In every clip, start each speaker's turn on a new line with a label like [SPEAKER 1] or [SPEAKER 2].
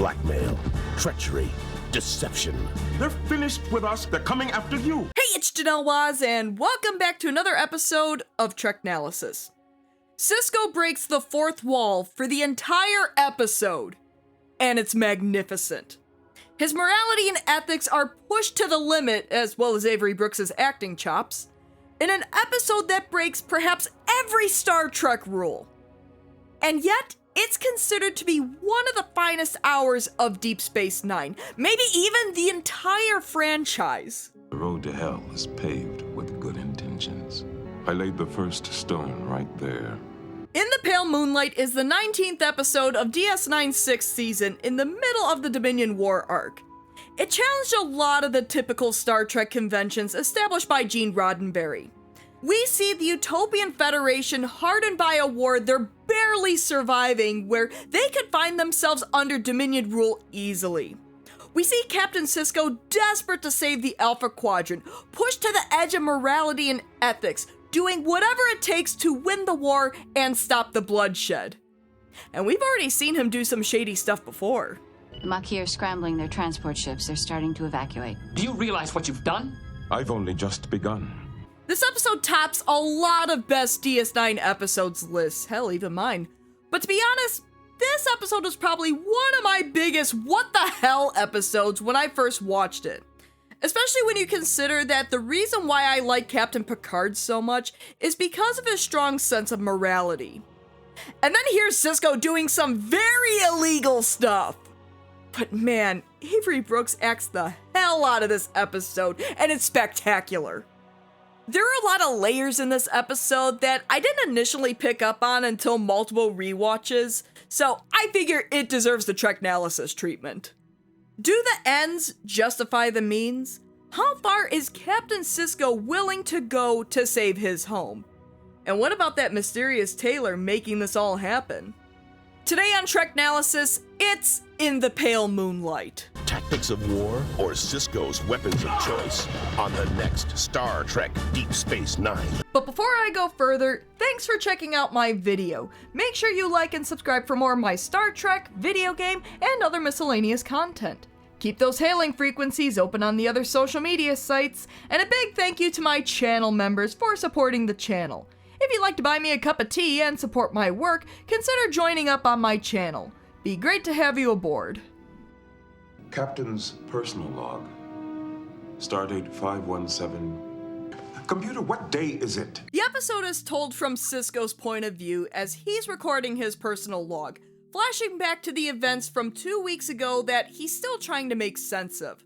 [SPEAKER 1] Blackmail, treachery, deception.
[SPEAKER 2] They're finished with us. They're coming after you.
[SPEAKER 3] Hey, it's Janelle Waz, and welcome back to another episode of Treknalysis. Sisko breaks the fourth wall for the entire episode, and it's magnificent. His morality and ethics are pushed to the limit, as well as Avery Brooks' acting chops, in an episode that breaks perhaps every Star Trek rule. And yet, it's considered to be one of the finest hours of Deep Space Nine, maybe even the entire franchise.
[SPEAKER 4] The road to hell is paved with good intentions. I laid the first stone right there.
[SPEAKER 3] In the Pale Moonlight is the 19th episode of DS9's 6th season in the middle of the Dominion War arc. It challenged a lot of the typical Star Trek conventions established by Gene Roddenberry. We see the Utopian Federation hardened by a war they're barely surviving, where they could find themselves under Dominion rule easily. We see Captain Sisko desperate to save the Alpha Quadrant, pushed to the edge of morality and ethics, doing whatever it takes to win the war and stop the bloodshed. And we've already seen him do some shady stuff before.
[SPEAKER 5] The Maquis are scrambling their transport ships. They're starting to evacuate.
[SPEAKER 6] Do you realize what you've done?
[SPEAKER 4] I've only just begun.
[SPEAKER 3] This episode tops a lot of best DS9 episodes lists, hell, even mine. But to be honest, this episode was probably one of my biggest what the hell episodes when I first watched it. Especially when you consider that the reason why I like Captain Picard so much is because of his strong sense of morality. And then here's Sisko doing some very illegal stuff. But man, Avery Brooks acts the hell out of this episode, and it's spectacular. There are a lot of layers in this episode that I didn't initially pick up on until multiple rewatches, so I figure it deserves the Treknalysis treatment. Do the ends justify the means? How far is Captain Sisko willing to go to save his home? And what about that mysterious tailor making this all happen? Today on Treknalysis, it's In the Pale Moonlight.
[SPEAKER 1] Tactics of war or Sisko's weapons of choice on the next Star Trek Deep Space Nine.
[SPEAKER 3] But before I go further, thanks for checking out my video. Make sure you like and subscribe for more of my Star Trek, video game, and other miscellaneous content. Keep those hailing frequencies open on the other social media sites, and a big thank you to my channel members for supporting the channel. If you'd like to buy me a cup of tea and support my work, consider joining up on my channel. Be great to have you aboard.
[SPEAKER 4] Captain's personal log. Stardate 517.
[SPEAKER 2] Computer, what day is it?
[SPEAKER 3] The episode is told from Sisko's point of view as he's recording his personal log, flashing back to the events from 2 weeks ago that he's still trying to make sense of.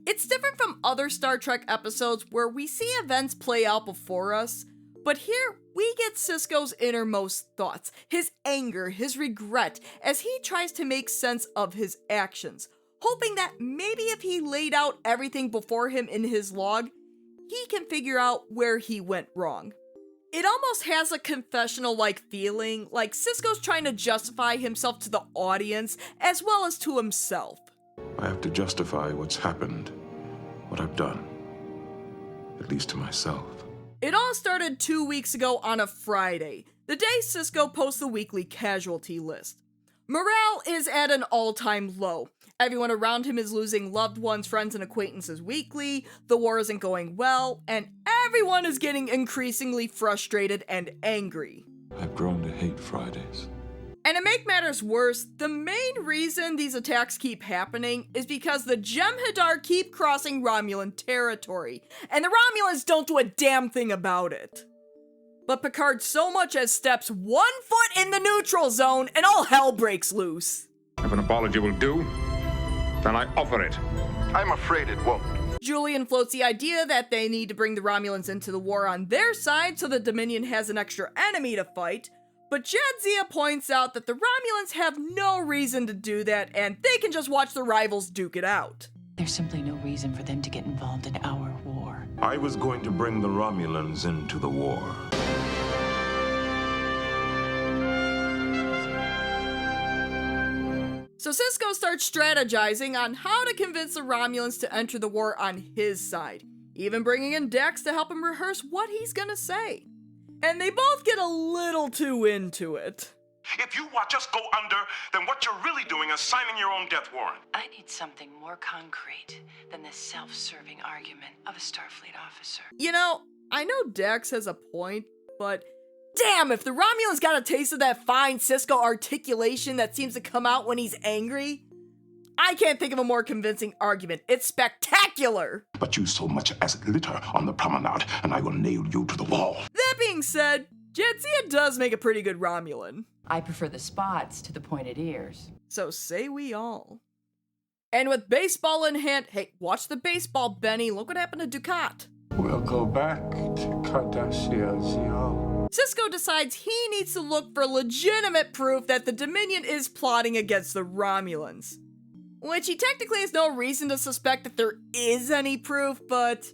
[SPEAKER 3] It's different from other Star Trek episodes where we see events play out before us, but here we get Sisko's innermost thoughts, his anger, his regret, as he tries to make sense of his actions, hoping that maybe if he laid out everything before him in his log, he can figure out where he went wrong. It almost has a confessional-like feeling, like Sisko's trying to justify himself to the audience as well as to himself.
[SPEAKER 4] I have to justify what's happened, what I've done, at least to myself.
[SPEAKER 3] It all started 2 weeks ago on a Friday, the day Sisko posts the weekly casualty list. Morale is at an all-time low. Everyone around him is losing loved ones, friends, and acquaintances weekly, the war isn't going well, and everyone is getting increasingly frustrated and angry.
[SPEAKER 4] I've grown to hate Fridays.
[SPEAKER 3] And to make matters worse, the main reason these attacks keep happening is because the Jem'Hadar keep crossing Romulan territory, and the Romulans don't do a damn thing about it. But Picard so much as steps 1 foot in the neutral zone, and all hell breaks loose.
[SPEAKER 7] If an apology will do, then I offer it.
[SPEAKER 2] I'm afraid it won't.
[SPEAKER 3] Julian floats the idea that they need to bring the Romulans into the war on their side so the Dominion has an extra enemy to fight, but Jadzia points out that the Romulans have no reason to do that and they can just watch the rivals duke it out.
[SPEAKER 5] There's simply no reason for them to get involved in our war.
[SPEAKER 4] I was going to bring the Romulans into the war.
[SPEAKER 3] So Sisko starts strategizing on how to convince the Romulans to enter the war on his side, even bringing in Dax to help him rehearse what he's gonna say. And they both get a little too into it.
[SPEAKER 2] If you watch us go under, then what you're really doing is signing your own death warrant.
[SPEAKER 6] I need something more concrete than this self-serving argument of a Starfleet officer.
[SPEAKER 3] You know, I know Dax has a point, but damn, if the Romulans got a taste of that fine Sisko articulation that seems to come out when he's angry, I can't think of a more convincing argument. It's spectacular!
[SPEAKER 2] But you so much as litter on the promenade, and I will nail you to the wall.
[SPEAKER 3] That being said, Jadzia does make a pretty good Romulan.
[SPEAKER 6] I prefer the spots to the pointed ears.
[SPEAKER 3] So say we all. And with baseball in hand, hey, watch the baseball, Benny. Look what happened to Ducat.
[SPEAKER 4] We'll go back to Cardassia's.
[SPEAKER 3] Sisko decides he needs to look for legitimate proof that the Dominion is plotting against the Romulans. Which he technically has no reason to suspect that there is any proof, but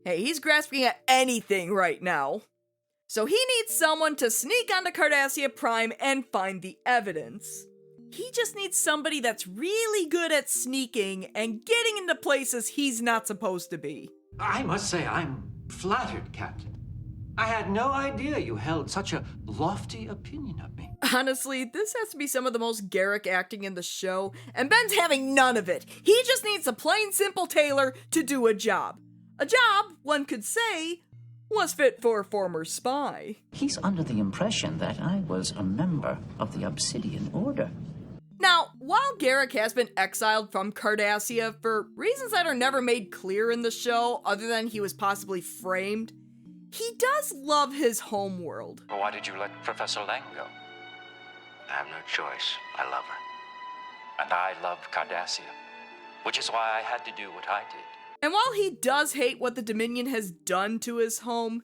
[SPEAKER 3] hey, he's grasping at anything right now. So he needs someone to sneak onto Cardassia Prime and find the evidence. He just needs somebody that's really good at sneaking and getting into places he's not supposed to be.
[SPEAKER 8] I must say I'm flattered, Captain. I had no idea you held such a lofty opinion of me.
[SPEAKER 3] Honestly, this has to be some of the most Garrick acting in the show, and Ben's having none of it. He just needs a plain simple tailor to do a job. A job, one could say, was fit for a former spy.
[SPEAKER 9] He's under the impression that I was a member of the Obsidian Order.
[SPEAKER 3] Now, while Garrick has been exiled from Cardassia for reasons that are never made clear in the show, other than he was possibly framed, he does love his homeworld.
[SPEAKER 10] Why did you let Professor Lang go? I have no choice. I love her. And I love Cardassia, which is why I had to do what I did.
[SPEAKER 3] And while he does hate what the Dominion has done to his home,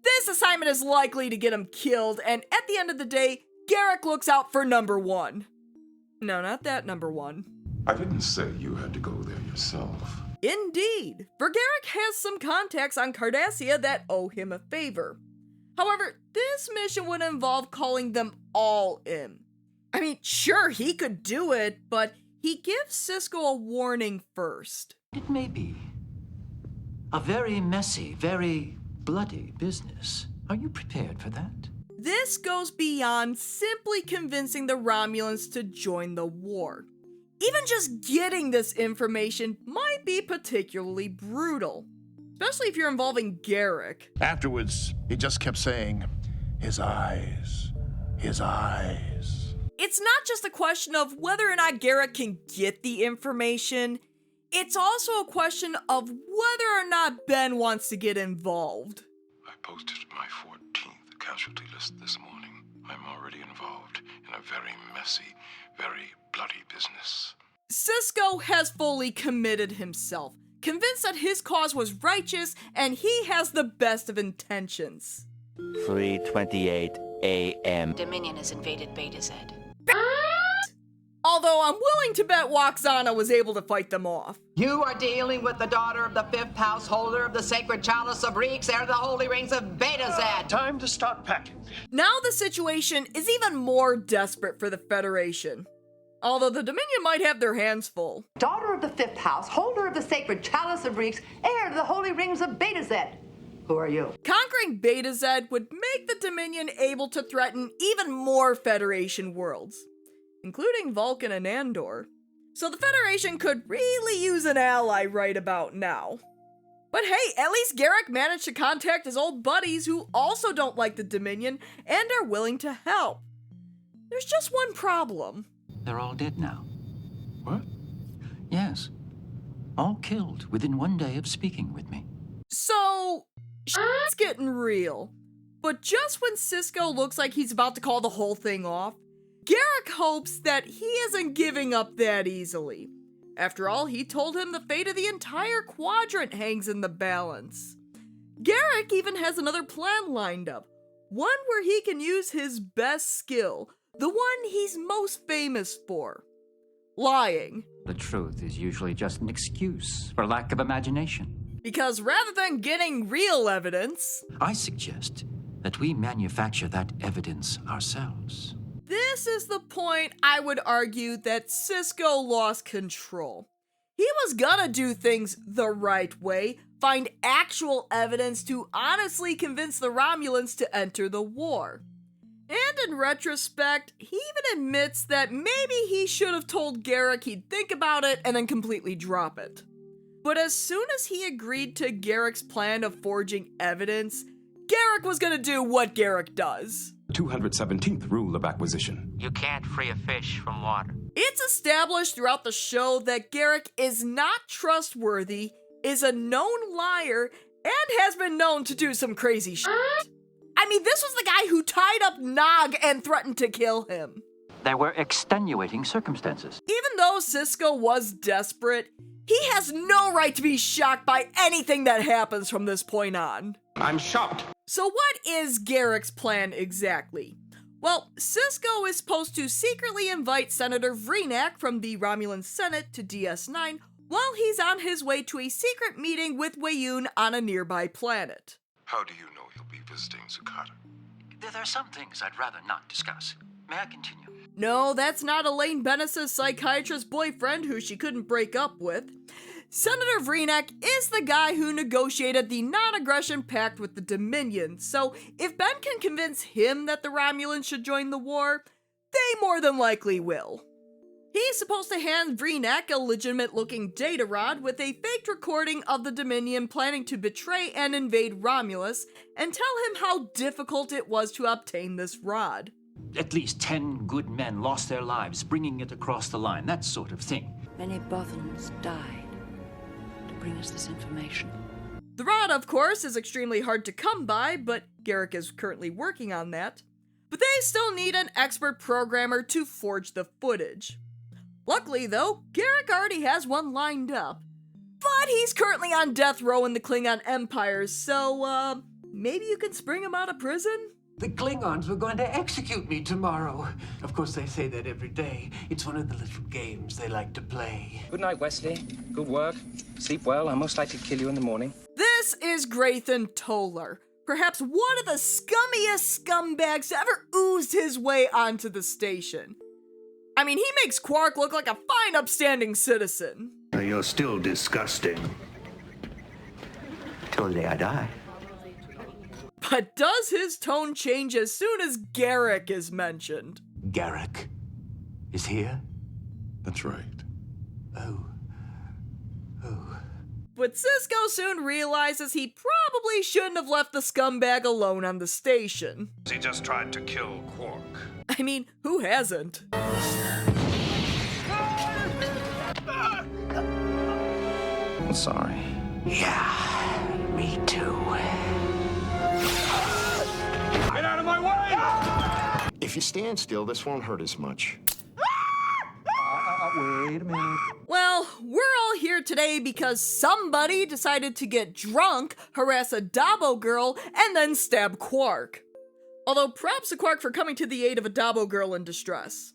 [SPEAKER 3] this assignment is likely to get him killed, and at the end of the day, Garrick looks out for number one. No, not that number one.
[SPEAKER 4] I didn't say you had to go there yourself.
[SPEAKER 3] Indeed, for Garrick has some contacts on Cardassia that owe him a favor. However, this mission would involve calling them all in. I mean, sure, he could do it, but he gives Sisko a warning first.
[SPEAKER 8] It may be a very messy, very bloody business. Are you prepared for that?
[SPEAKER 3] This goes beyond simply convincing the Romulans to join the war. Even just getting this information might be particularly brutal, especially if you're involving Garrick.
[SPEAKER 1] Afterwards, he just kept saying, his eyes, his eyes.
[SPEAKER 3] It's not just a question of whether or not Garrick can get the information, it's also a question of whether or not Ben wants to get involved.
[SPEAKER 4] I posted my 14th casualty list this morning. I'm already involved in a very messy, very bloody business.
[SPEAKER 3] Sisko has fully committed himself, convinced that his cause was righteous and he has the best of intentions.
[SPEAKER 11] 3:28 a.m.
[SPEAKER 5] Dominion has invaded Beta Z.
[SPEAKER 3] Although I'm willing to bet Waxana was able to fight them off.
[SPEAKER 12] You are dealing with the daughter of the fifth house holder of the sacred chalice of Reeks, heir to the holy rings of Beta Z.
[SPEAKER 8] Time to start packing.
[SPEAKER 3] Now the situation is even more desperate for the Federation. Although the Dominion might have their hands full.
[SPEAKER 12] Daughter of the fifth house, holder of the sacred chalice of Reeks, heir to the holy rings of Beta Z. Who are you?
[SPEAKER 3] Conquering Beta Z would make the Dominion able to threaten even more Federation worlds, including Vulcan and Andor. So the Federation could really use an ally right about now. But hey, at least Garrick managed to contact his old buddies who also don't like the Dominion and are willing to help. There's just one problem.
[SPEAKER 8] They're all dead now.
[SPEAKER 4] What?
[SPEAKER 8] Yes. All killed within one day of speaking with me.
[SPEAKER 3] So, shit's getting real. But just when Sisko looks like he's about to call the whole thing off, Garrick hopes that he isn't giving up that easily. After all, he told him the fate of the entire quadrant hangs in the balance. Garrick even has another plan lined up, one where he can use his best skill, the one he's most famous for: lying.
[SPEAKER 8] The truth is usually just an excuse for lack of imagination.
[SPEAKER 3] Because rather than getting real evidence,
[SPEAKER 8] I suggest that we manufacture that evidence ourselves.
[SPEAKER 3] This is the point I would argue that Sisko lost control. He was gonna do things the right way, find actual evidence to honestly convince the Romulans to enter the war. And in retrospect, he even admits that maybe he should have told Garak he'd think about it and then completely drop it. But as soon as he agreed to Garak's plan of forging evidence, Garak was gonna do what Garak does.
[SPEAKER 13] 217th rule of acquisition.
[SPEAKER 9] You can't free a fish from water.
[SPEAKER 3] It's established throughout the show that Garak is not trustworthy, is a known liar, and has been known to do some crazy shit. I mean, this was the guy who tied up Nog and threatened to kill him.
[SPEAKER 10] There were extenuating circumstances.
[SPEAKER 3] Even though Sisko was desperate, he has no right to be shocked by anything that happens from this point on.
[SPEAKER 13] I'm shocked.
[SPEAKER 3] So what is Garak's plan exactly? Well, Sisko is supposed to secretly invite Senator Vreenak from the Romulan Senate to DS9 while he's on his way to a secret meeting with Weyoun on a nearby planet.
[SPEAKER 4] How do you know he'll be visiting Zakata?
[SPEAKER 10] There are some things I'd rather not discuss. May I continue?
[SPEAKER 3] No, that's not Elaine Bennis' psychiatrist boyfriend who she couldn't break up with. Senator Vreenak is the guy who negotiated the non-aggression pact with the Dominion, so if Ben can convince him that the Romulans should join the war, they more than likely will. He's supposed to hand Vreenak a legitimate-looking data rod with a faked recording of the Dominion planning to betray and invade Romulus, and tell him how difficult it was to obtain this rod.
[SPEAKER 8] At least 10 good men lost their lives bringing it across the line, that sort of thing.
[SPEAKER 6] Many Bothans died to bring us this information.
[SPEAKER 3] The rod, of course, is extremely hard to come by, but Garak is currently working on that. But they still need an expert programmer to forge the footage. Luckily, though, Garak already has one lined up. But he's currently on death row in the Klingon Empire, so, maybe you can spring him out of prison?
[SPEAKER 8] The Klingons were going to execute me tomorrow. Of course, they say that every day. It's one of the little games they like to play.
[SPEAKER 14] Good night, Wesley. Good work. Sleep well. I'll most likely kill you in the morning.
[SPEAKER 3] This is Graythan Tolar, perhaps one of the scummiest scumbags to ever ooze his way onto the station. I mean, he makes Quark look like a fine, upstanding citizen.
[SPEAKER 15] You're still disgusting. Till the day I die.
[SPEAKER 3] But does his tone change as soon as Garak is mentioned?
[SPEAKER 8] Garak is here?
[SPEAKER 4] That's right.
[SPEAKER 8] Oh.
[SPEAKER 3] But Sisko soon realizes he probably shouldn't have left the scumbag alone on the station.
[SPEAKER 2] He just tried to kill Quark.
[SPEAKER 3] I mean, who hasn't?
[SPEAKER 14] I'm sorry.
[SPEAKER 9] Yeah, me too.
[SPEAKER 2] Get out of my way!
[SPEAKER 15] If you stand still, this won't hurt as much.
[SPEAKER 14] Wait a minute.
[SPEAKER 3] Well, we're all here today because somebody decided to get drunk, harass a Dabo girl, and then stab Quark. Although props to Quark for coming to the aid of a Dabo girl in distress.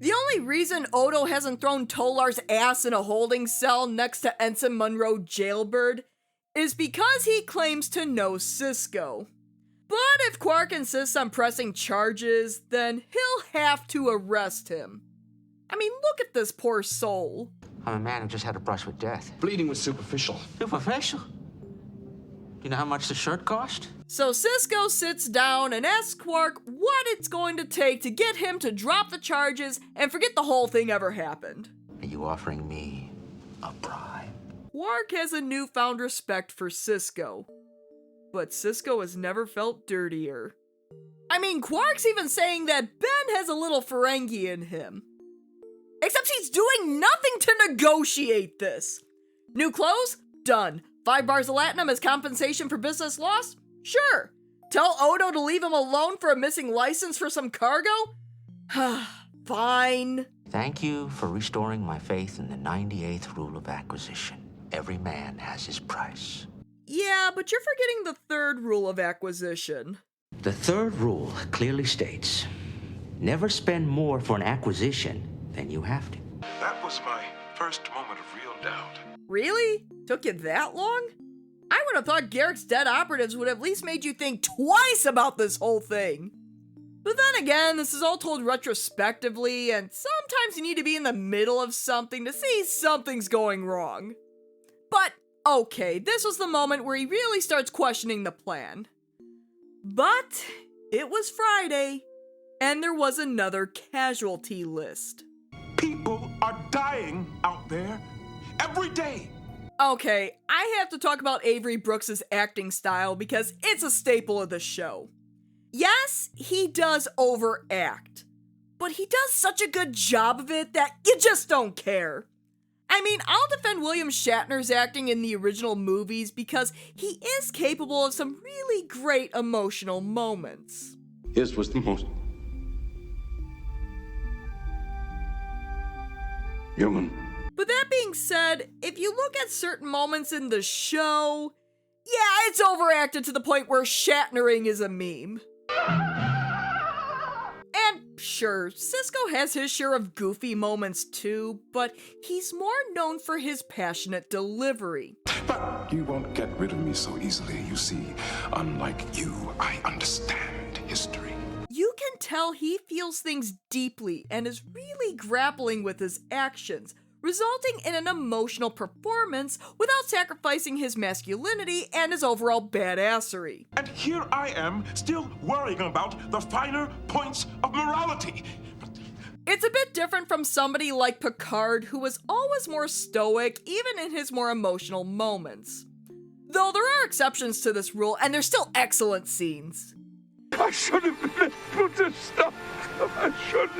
[SPEAKER 3] The only reason Odo hasn't thrown Tolar's ass in a holding cell next to Ensign Monroe Jailbird is because he claims to know Sisko. But if Quark insists on pressing charges, then he'll have to arrest him. I mean, look at this poor soul.
[SPEAKER 9] I'm a man who just had a brush with death.
[SPEAKER 13] Bleeding was superficial.
[SPEAKER 9] Superficial? Do you know how much the shirt cost?
[SPEAKER 3] So Sisko sits down and asks Quark what it's going to take to get him to drop the charges and forget the whole thing ever happened.
[SPEAKER 9] Are you offering me a bribe?
[SPEAKER 3] Quark has a newfound respect for Sisko. But Sisko has never felt dirtier. I mean, Quark's even saying that Ben has a little Ferengi in him. Except he's doing nothing to negotiate this. New clothes? Done. 5 bars of latinum as compensation for business loss? Sure. Tell Odo to leave him alone for a missing license for some cargo? Fine.
[SPEAKER 9] Thank you for restoring my faith in the 98th rule of acquisition. Every man has his price.
[SPEAKER 3] Yeah, but you're forgetting the 3rd rule of acquisition.
[SPEAKER 9] The 3rd rule clearly states, never spend more for an acquisition than you have to.
[SPEAKER 4] That was my first moment of real doubt.
[SPEAKER 3] Really? Took you that long? I would have thought Garak's dead operatives would have at least made you think twice about this whole thing. But then again, this is all told retrospectively, and sometimes you need to be in the middle of something to see something's going wrong. But, okay, this was the moment where he really starts questioning the plan. But it was Friday, And there was another casualty list.
[SPEAKER 2] People are dying out there every day.
[SPEAKER 3] Okay, I have to talk about Avery Brooks's acting style because it's a staple of the show. Yes, he does overact, but he does such a good job of it that you just don't care. I mean, I'll defend William Shatner's acting in the original movies because he is capable of some really great emotional moments.
[SPEAKER 13] His was the most human.
[SPEAKER 3] But that being said, if you look at certain moments in the show, yeah, it's overacted to the point where Shatnering is a meme. And sure, Sisko has his share of goofy moments too, but he's more known for his passionate delivery.
[SPEAKER 4] But you won't get rid of me so easily, you see. Unlike you, I understand history.
[SPEAKER 3] You can tell he feels things deeply and is really grappling with his actions, resulting in an emotional performance without sacrificing his masculinity and his overall badassery.
[SPEAKER 2] And here I am, still worrying about the finer points of morality.
[SPEAKER 3] It's a bit different from somebody like Picard, who was always more stoic, even in his more emotional moments. Though there are exceptions to this rule, and they're still excellent scenes.
[SPEAKER 7] I should have been able to stop them. I should.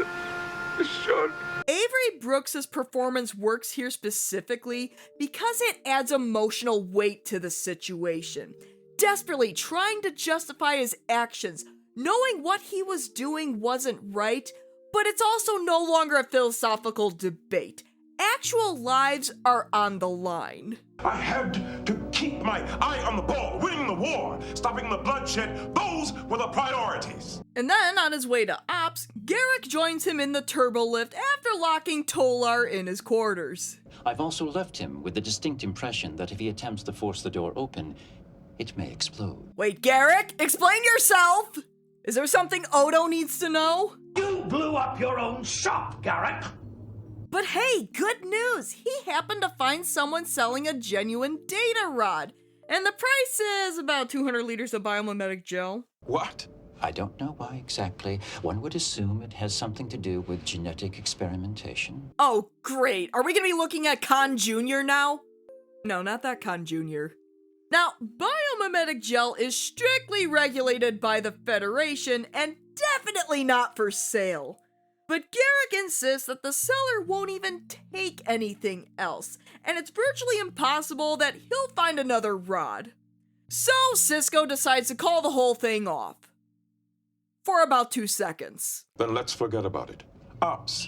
[SPEAKER 3] Avery Brooks's performance works here specifically because it adds emotional weight to the situation. Desperately trying to justify his actions, knowing what he was doing wasn't right, but it's also no longer a philosophical debate. Actual lives are on the line.
[SPEAKER 2] I had to keep my eye on the ball, winning the war, stopping the bloodshed. Those were the priorities.
[SPEAKER 3] And then, on his way to Ops, Garrick joins him in the turbo lift after locking Tolar in his quarters.
[SPEAKER 10] I've also left him with the distinct impression that if he attempts to force the door open, it may explode.
[SPEAKER 3] Wait, Garrick, explain yourself! Is there something Odo needs to know?
[SPEAKER 16] You blew up your own shop, Garrick!
[SPEAKER 3] But hey, good news! He happened to find someone selling a genuine data rod. And the price is about 200 liters of biomimetic gel.
[SPEAKER 2] What?
[SPEAKER 10] I don't know why exactly. One would assume it has something to do with genetic experimentation.
[SPEAKER 3] Oh, great. Are we gonna be looking at Khan Jr. now? No, not that Khan Jr. Now, biomimetic gel is strictly regulated by the Federation and definitely not for sale. But Garrick insists that the seller won't even take anything else, and it's virtually impossible that he'll find another rod. So Sisko decides to call the whole thing off. For about 2 seconds.
[SPEAKER 4] Then let's forget about it. Ops.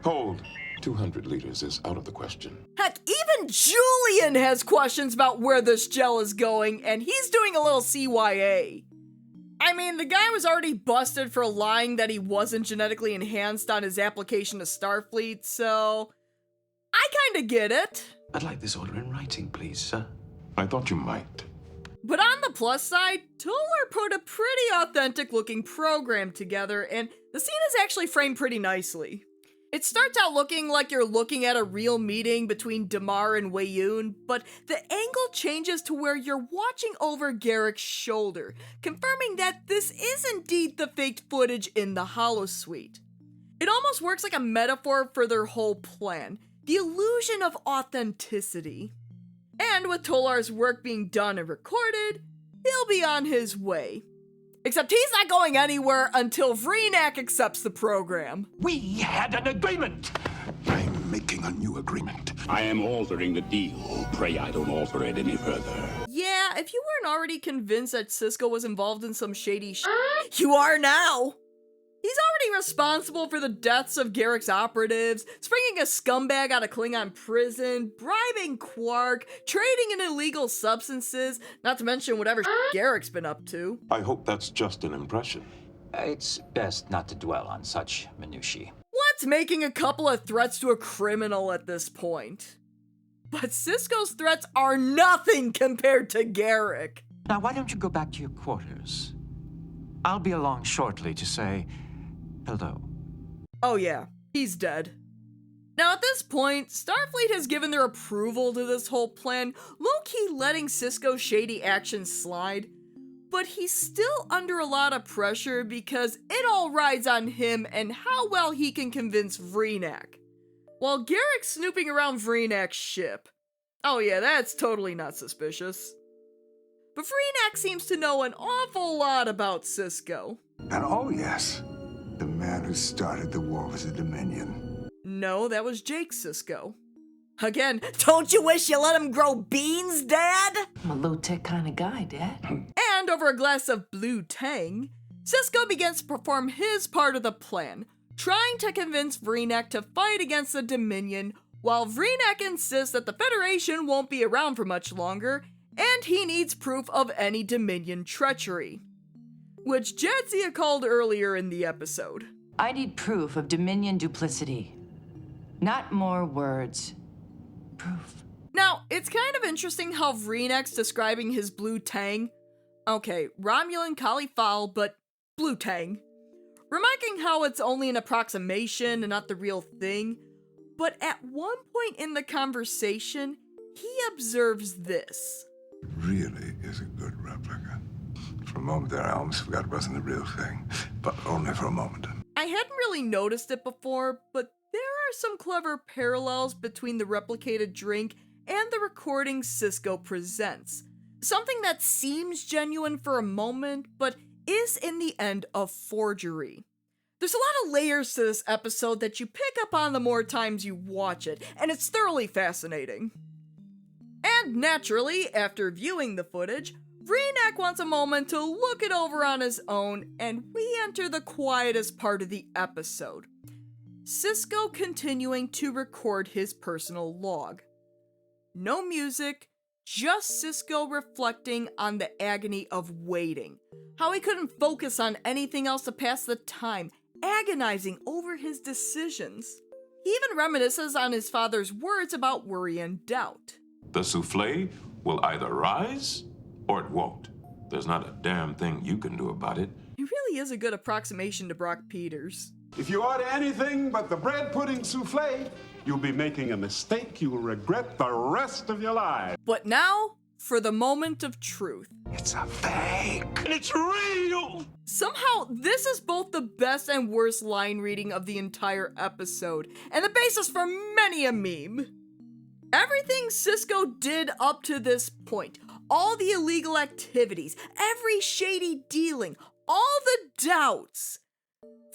[SPEAKER 4] Hold. 200 liters is out of the question.
[SPEAKER 3] Heck, even Julian has questions about where this gel is going, and he's doing a little CYA. I mean, the guy was already busted for lying that he wasn't genetically enhanced on his application to Starfleet, so I kinda get it.
[SPEAKER 13] I'd like this order in writing, please, sir.
[SPEAKER 4] I thought you might.
[SPEAKER 3] But on the plus side, Tolar put a pretty authentic looking program together, and the scene is actually framed pretty nicely. It starts out looking like you're looking at a real meeting between Damar and Weyoun, but the angle changes to where you're watching over Garrick's shoulder, confirming that this is indeed the faked footage in the holosuite. It almost works like a metaphor for their whole plan, the illusion of authenticity. And with Tolar's work being done and recorded, he'll be on his way. Except he's not going anywhere until Vreenak accepts the program.
[SPEAKER 16] We had an agreement!
[SPEAKER 4] I'm making a new agreement.
[SPEAKER 17] I am altering the deal. Pray I don't alter it any further.
[SPEAKER 3] Yeah, if you weren't already convinced that Sisko was involved in some shady you are now! He's already responsible for the deaths of Garrick's operatives, springing a scumbag out of Klingon prison, bribing Quark, trading in illegal substances, not to mention whatever Garrick's been up to.
[SPEAKER 4] I hope that's just an impression.
[SPEAKER 10] It's best not to dwell on such minutiae.
[SPEAKER 3] What's making a couple of threats to a criminal at this point? But Sisko's threats are nothing compared to Garrick.
[SPEAKER 14] Now, why don't you go back to your quarters? I'll be along shortly to say hello.
[SPEAKER 3] Oh yeah, he's dead. Now at this point, Starfleet has given their approval to this whole plan, low-key letting Sisko's shady actions slide. but he's still under a lot of pressure because it all rides on him and how well he can convince Vreenak. While Garak's snooping around Vreenak's ship. Oh yeah, that's totally not suspicious. But Vreenak seems to know an awful lot about Sisko.
[SPEAKER 18] And oh yes, the man who started the war was a Dominion.
[SPEAKER 3] No, that was Jake Sisko. Again, don't you wish you let him grow beans, Dad?
[SPEAKER 6] I'm a low-tech kind of guy, Dad.
[SPEAKER 3] And over a glass of blue tang, Sisko begins to perform his part of the plan, trying to convince Vreenak to fight against the Dominion, while Vreenak insists that the Federation won't be around for much longer, and he needs proof of any Dominion treachery. Which Jadzia called earlier in the episode.
[SPEAKER 6] I need proof of Dominion duplicity. Not more words. Proof.
[SPEAKER 3] Now, it's kind of interesting how Vreenak's describing his blue tang. Okay, Romulan Kali-Fal, but blue tang. Remarking how it's only an approximation and not the real thing. But at one point in the conversation, he observes this.
[SPEAKER 18] It really is a good replica. For a moment there, I almost forgot it wasn't the real thing. But only for a moment.
[SPEAKER 3] I hadn't really noticed it before, but there are some clever parallels between the replicated drink and the recording Sisko presents. Something that seems genuine for a moment, but is in the end a forgery. There's a lot of layers to this episode that you pick up on the more times you watch it, and it's thoroughly fascinating. And naturally, after viewing the footage, Vreenak wants a moment to look it over on his own, and we enter the quietest part of the episode. Sisko continuing to record his personal log. No music, just Sisko reflecting on the agony of waiting. How he couldn't focus on anything else to pass the time, agonizing over his decisions. He even reminisces on his father's words about worry and doubt.
[SPEAKER 2] The souffle will either rise or it won't. There's not a damn thing you can do about it.
[SPEAKER 3] He really is a good approximation to Brock Peters.
[SPEAKER 17] If you order anything but the bread pudding souffle, you'll be making a mistake you'll regret the rest of your life.
[SPEAKER 3] But now, for the moment of truth.
[SPEAKER 18] It's a fake.
[SPEAKER 2] And it's real!
[SPEAKER 3] Somehow, this is both the best and worst line reading of the entire episode, and the basis for many a meme. Everything Sisko did up to this point, all the illegal activities, every shady dealing, all the doubts,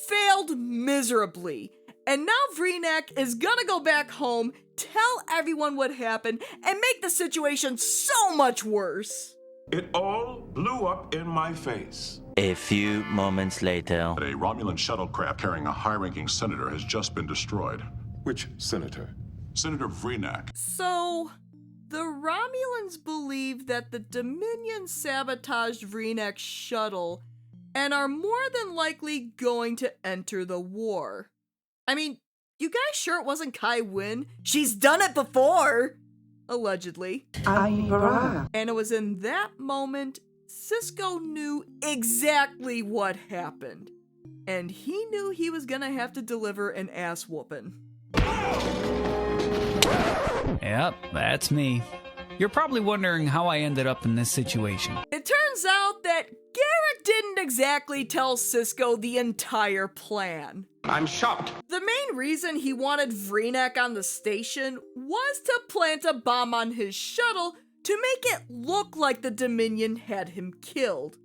[SPEAKER 3] failed miserably. And now Vreenak is gonna go back home, tell everyone what happened, and make the situation so much worse.
[SPEAKER 2] It all blew up in my face.
[SPEAKER 11] A few moments later.
[SPEAKER 17] A Romulan shuttlecraft carrying a high-ranking senator has just been destroyed.
[SPEAKER 1] Which senator?
[SPEAKER 17] Senator Vreenak.
[SPEAKER 3] So, the Romulans believe that the Dominion sabotaged Vreenak's shuttle and are more than likely going to enter the war. I mean, you guys sure it wasn't Kai Wynn? She's done it before! Allegedly. And it was in that moment Sisko knew exactly what happened. And he knew he was gonna have to deliver an ass whooping.
[SPEAKER 19] Yep, that's me. You're probably wondering how I ended up in this situation.
[SPEAKER 3] It turns out that Garak didn't exactly tell Sisko the entire plan.
[SPEAKER 7] I'm shocked.
[SPEAKER 3] The main reason he wanted Vreenak on the station was to plant a bomb on his shuttle to make it look like the Dominion had him killed.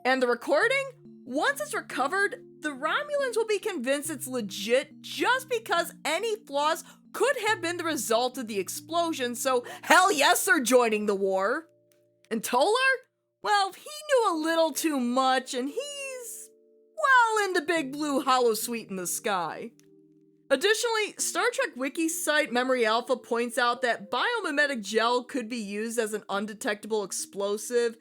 [SPEAKER 3] And the recording? Once it's recovered, the Romulans will be convinced it's legit just because any flaws could have been the result of the explosion, so hell yes, they're joining the war. And Tolar? Well, he knew a little too much, and he's well into Big Blue Holosuite in the sky. Additionally, Star Trek Wiki site Memory Alpha points out that biomimetic gel could be used as an undetectable explosive,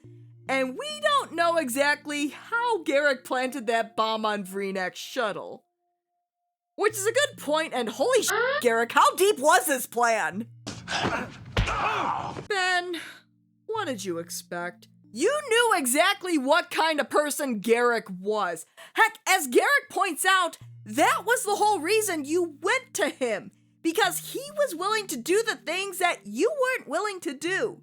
[SPEAKER 3] and we don't know exactly how Garak planted that bomb on Vreenak's shuttle. Which is a good point, and holy shit, Garak, how deep was this plan? Ben, what did you expect? You knew exactly what kind of person Garak was. Heck, as Garak points out, that was the whole reason you went to him. Because he was willing to do the things that you weren't willing to do.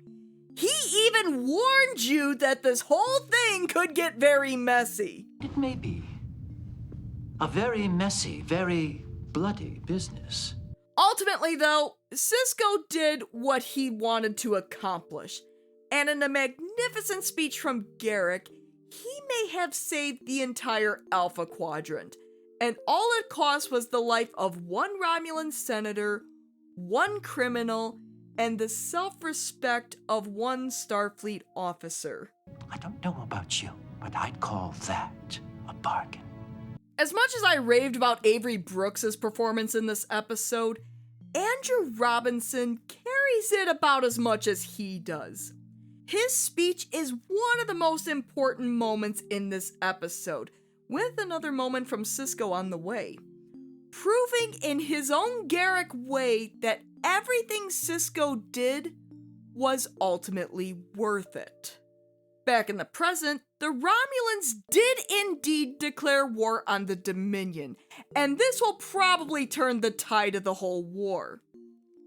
[SPEAKER 3] He even warned you that this whole thing could get very messy.
[SPEAKER 16] It may be. A very messy, very bloody business.
[SPEAKER 3] Ultimately, though, Sisko did what he wanted to accomplish. And in a magnificent speech from Garak, he may have saved the entire Alpha Quadrant. And all it cost was the life of one Romulan senator, one criminal, and the self-respect of one Starfleet officer.
[SPEAKER 16] I don't know about you, but I'd call that a bargain.
[SPEAKER 3] As much as I raved about Avery Brooks' performance in this episode, Andrew Robinson carries it about as much as he does. His speech is one of the most important moments in this episode, with another moment from Sisko on the way, proving in his own Garak way that everything Sisko did was ultimately worth it. Back in the present, the Romulans did indeed declare war on the Dominion, and this will probably turn the tide of the whole war.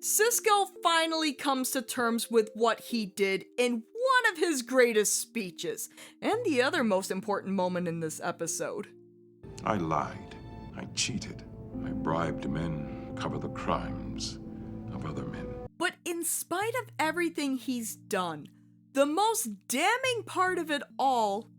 [SPEAKER 3] Sisko finally comes to terms with what he did in one of his greatest speeches, and the other most important moment in this episode.
[SPEAKER 4] I lied. I cheated. I bribed men to cover the crimes of other men.
[SPEAKER 3] But in spite of everything he's done, the most damning part of it all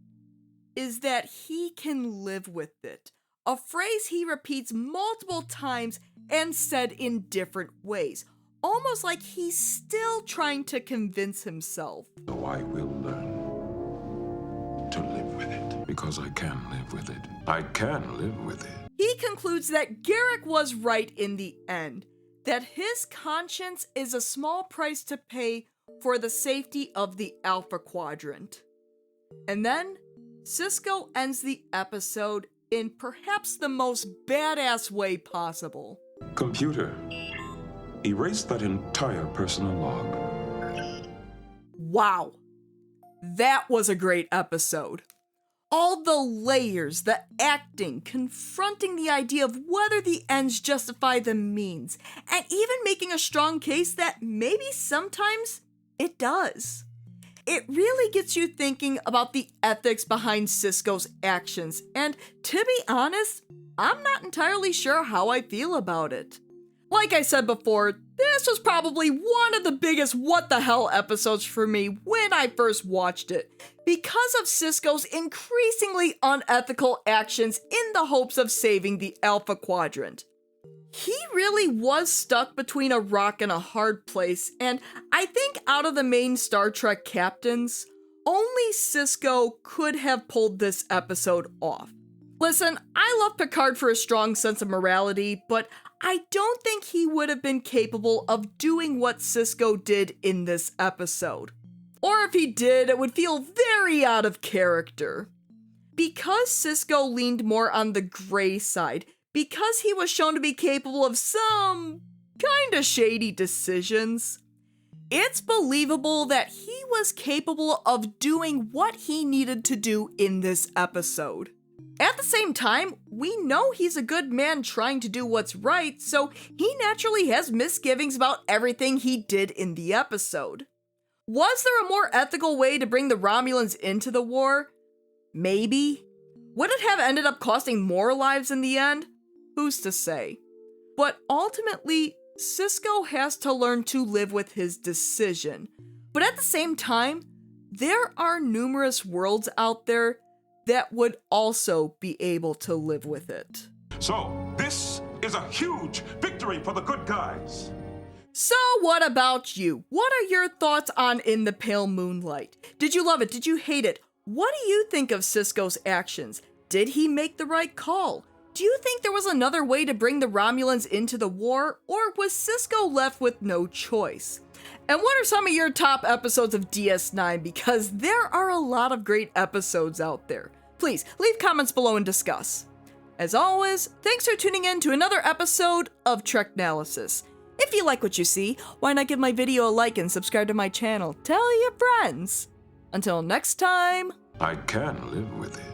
[SPEAKER 3] is that he can live with it. A phrase he repeats multiple times and said in different ways, almost like he's still trying to convince himself.
[SPEAKER 4] So I will learn to live with it, because I can live with it. I can live with it.
[SPEAKER 3] He concludes that Garak was right in the end, that his conscience is a small price to pay for the safety of the Alpha Quadrant. And then, Sisko ends the episode in perhaps the most badass way possible.
[SPEAKER 4] Computer, erase that entire personal log.
[SPEAKER 3] Wow. That was a great episode. All the layers, the acting, confronting the idea of whether the ends justify the means, and even making a strong case that maybe sometimes it does. It really gets you thinking about the ethics behind Sisko's actions, and to be honest, I'm not entirely sure how I feel about it. Like I said before, this was probably one of the biggest what the hell episodes for me when I first watched it, because of Sisko's increasingly unethical actions in the hopes of saving the Alpha Quadrant. He really was stuck between a rock and a hard place, and I think out of the main Star Trek captains, only Sisko could have pulled this episode off. Listen, I love Picard for a strong sense of morality, but I don't think he would have been capable of doing what Sisko did in this episode. Or if he did, it would feel very out of character. Because Sisko leaned more on the gray side, because he was shown to be capable of some kinda shady decisions, it's believable that he was capable of doing what he needed to do in this episode. At the same time, we know he's a good man trying to do what's right, so he naturally has misgivings about everything he did in the episode. Was there a more ethical way to bring the Romulans into the war? Maybe. Would it have ended up costing more lives in the end? Who's to say? But ultimately, Sisko has to learn to live with his decision. But at the same time, there are numerous worlds out there that would also be able to live with it.
[SPEAKER 2] So, this is a huge victory for the good guys.
[SPEAKER 3] So what about you? What are your thoughts on In the Pale Moonlight? Did you love it? Did you hate it? What do you think of Sisko's actions? Did he make the right call? Do you think there was another way to bring the Romulans into the war, or was Sisko left with no choice? And what are some of your top episodes of DS9? Because there are a lot of great episodes out there. Please, leave comments below and discuss. As always, thanks for tuning in to another episode of Treknalysis. If you like what you see, why not give my video a like and subscribe to my channel? Tell your friends. Until next time,
[SPEAKER 4] I can live with it.